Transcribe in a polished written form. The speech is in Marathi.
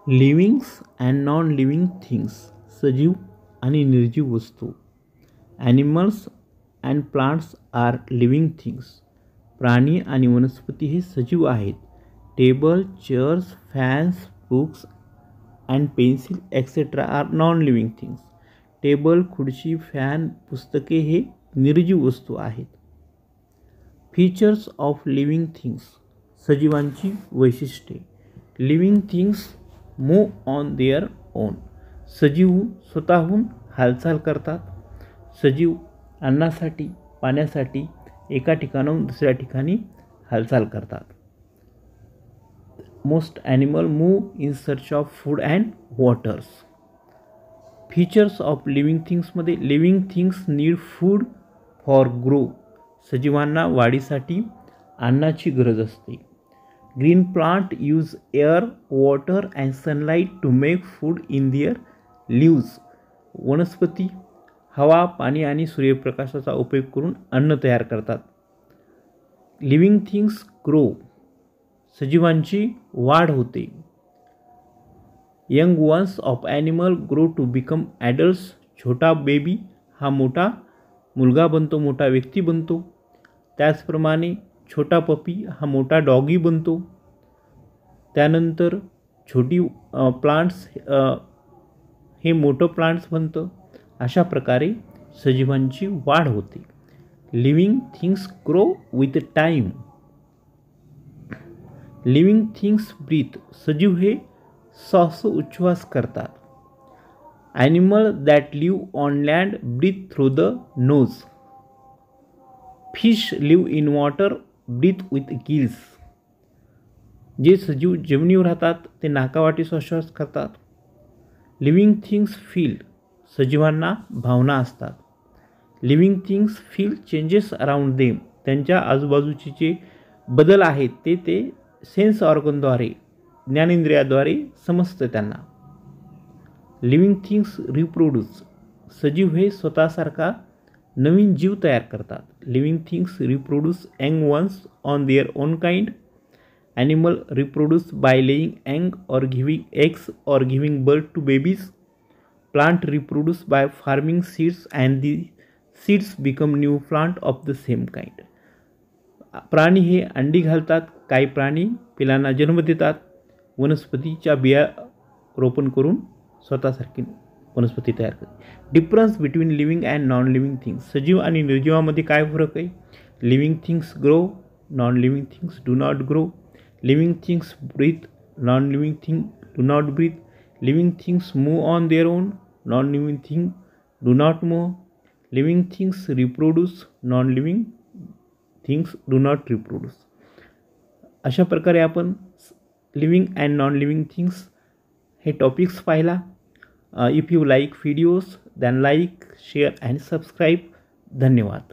लिव्हिंग्स अँड नॉन लिव्हिंग थिंग्स, सजीव आणि निर्जीव वस्तू. Animals and plants are living things, प्राणी आणि वनस्पती हे सजीव आहेत. Table, chairs, fans, books and pencil etcetera are non living things. Table, खुर्ची, फॅन, पुस्तके हे निर्जीव वस्तू आहेत. फीचर्स ऑफ लिव्हिंग थिंग्स, सजीवांची वैशिष्ट्ये. Living things move on their own, सजीव स्वतःहून हालचाल करतात. सजीव अन्नासाठी, पाण्यासाठी एका ठिकाणाहून दुसऱ्या ठिकाणी हालचाल करतात. Most animal move in search of food and waters. Features of living थिंग्समध्ये living things need food for grow, सजीवांना वाढीसाठी अन्नाची गरज असते. Green plant use air, water and sunlight to make food in their leaves. वनस्पती हवा, पाणी आणि सूर्यप्रकाशाचा उपयोग करून अन्न तयार करतात. लिव्हिंग थिंग्स ग्रो, सजीवांची वाढ होते. Young ones of animal grow to become adults. छोटा बेबी हा मोठा मुलगा बनतो, मोठा व्यक्ती बनतो. त्याचप्रमाणे छोटा पपी हा मोठा डॉगी बनतो. त्यानंतर छोटी प्लांट्स हे मोठं प्लांट्स बनतं. अशा प्रकारे सजीवांची वाढ होते. Living things grow with time. Living things breathe, सजीव हे श्वासोच्छ्वास करतात. Animal that live on land breathe through the nose. Fish live in water breathe with gills. जे सजीव जमिनीवर राहतात ते नाकावाटे श्वासोच्छ्वास करतात. लिव्हिंग थिंग्स फील, सजीवांना भावना असतात. Living things feel changes around them, त्यांच्या आजूबाजूचे जे बदल आहेत ते सेन्स ऑर्गनद्वारे, ज्ञानेंद्रियाद्वारे समजतं त्यांना. लिव्हिंग थिंग्स रिप्रोड्यूस, सजीव हे स्वतःसारखा नवीन जीव तयार करतात. Living things reproduce young ones on their own kind. Animal reproduce by laying egg or giving eggs or giving birth to babies. Plant reproduce by farming seeds and the seeds become new plant of the same kind. प्राणी हे अंडी घालतात, काही प्राणी पिलांना जन्म देतात. वनस्पतीच्या बिया रोपण करून स्वतःसारखी वनस्पती तयार करते. Difference between living and non living things, सजीव आणि निर्जीवामध्ये काय फरक आहे. Living things grow, non living things do not grow. Living things breathe, non living thing do not breathe. Living things move on their own, non living thing do not move. Living things reproduce, non living things do not reproduce. अशा प्रकारे आपण living and non living things हे टॉपिक्स पाहिला. If you like videos than like, share and subscribe. धन्यवाद.